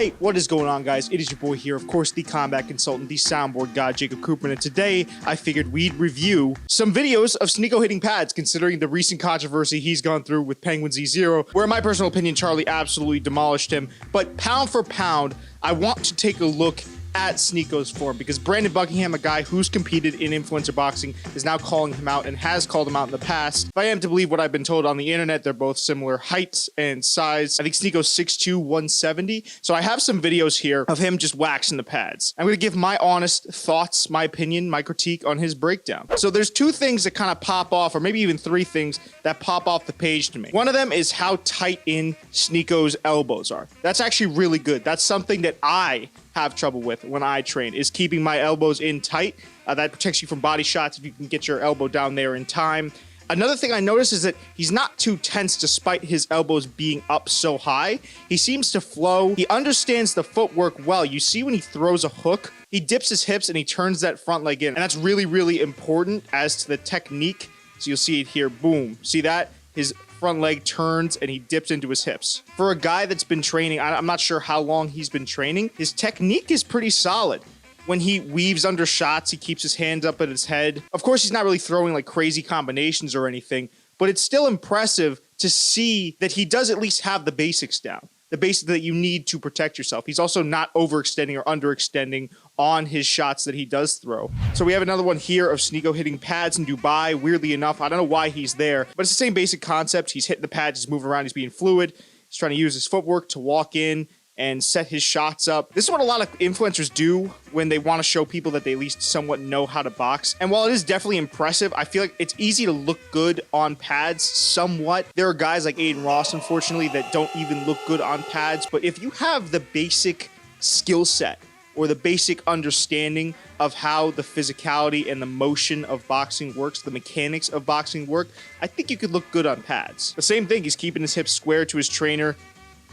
Hey, what is going on, guys? It is your boy here, of course, the combat consultant, the soundboard god, Jacob Cooperman, and today I figured we'd review some videos of Sneako hitting pads, considering the recent controversy he's gone through with Penguin Z0, where in my personal opinion, Charlie absolutely demolished him. But pound for pound, I want to take a look at Sneako's form, because Brandon Buckingham, a guy who's competed in influencer boxing, is now calling him out and has called him out in the past. If I am to believe what I've been told on the internet, they're both similar height and size. I think Sneako's 6'2", 170. So I have some videos here of him just waxing the pads. I'm going to give my honest thoughts, my opinion, my critique on his breakdown. So there's two things that kind of pop off, or maybe even three things that pop off the page to me. One of them is how tight in Sneako's elbows are. That's actually really good. That's something that I have trouble with when I train, is keeping my elbows in tight. That protects you from body shots if you can get your elbow down there in time. Another thing I noticed is that he's not too tense despite his elbows being up so high. He seems to flow. He understands the footwork well. You see when he throws a hook, he dips his hips and he turns that front leg in. And that's really, really important as to the technique. So you'll see it here. Boom. See that? His front leg turns and he dips into his hips. For a guy that's been training, I'm not sure how long he's been training, his technique is pretty solid. When he weaves under shots, he keeps his hands up at his head. Of course, he's not really throwing like crazy combinations or anything, but it's still impressive to see that he does at least have the basics down. The basics that you need to protect yourself. He's also not overextending or underextending on his shots that he does throw. So we have another one here of Sneako hitting pads in Dubai. Weirdly enough, I don't know why he's there, but it's the same basic concept. He's hitting the pads, he's moving around, he's being fluid. He's trying to use his footwork to walk in and set his shots up. This is what a lot of influencers do when they want to show people that they at least somewhat know how to box. And while it is definitely impressive, I feel like it's easy to look good on pads somewhat. There are guys like Aiden Ross, unfortunately, that don't even look good on pads. But if you have the basic skill set or the basic understanding of how the physicality and the motion of boxing works, the mechanics of boxing work, I think you could look good on pads. The same thing, he's keeping his hips square to his trainer.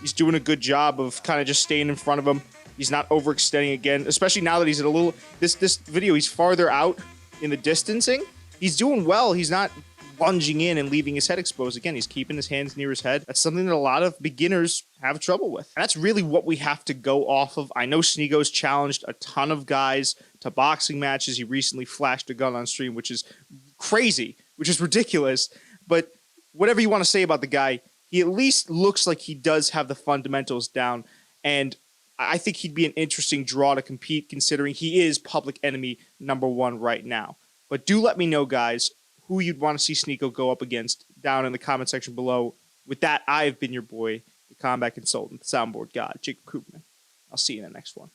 He's doing a good job of kind of just staying in front of him. He's not overextending again, especially now that he's at a little... This video, he's farther out in the distancing. He's doing well. He's not lunging in and leaving his head exposed. Again, he's keeping his hands near his head. That's something that a lot of beginners have trouble with. And that's really what we have to go off of. I know Sneako's challenged a ton of guys to boxing matches. He recently flashed a gun on stream, which is crazy, which is ridiculous. But whatever you want to say about the guy, he at least looks like he does have the fundamentals down, and I think he'd be an interesting draw to compete, considering he is public enemy #1 right now. But do let me know, guys, who you'd want to see Sneako go up against down in the comment section below. With that, I've been your boy, the combat consultant, the soundboard god, Jacob Cooperman. I'll see you in the next one.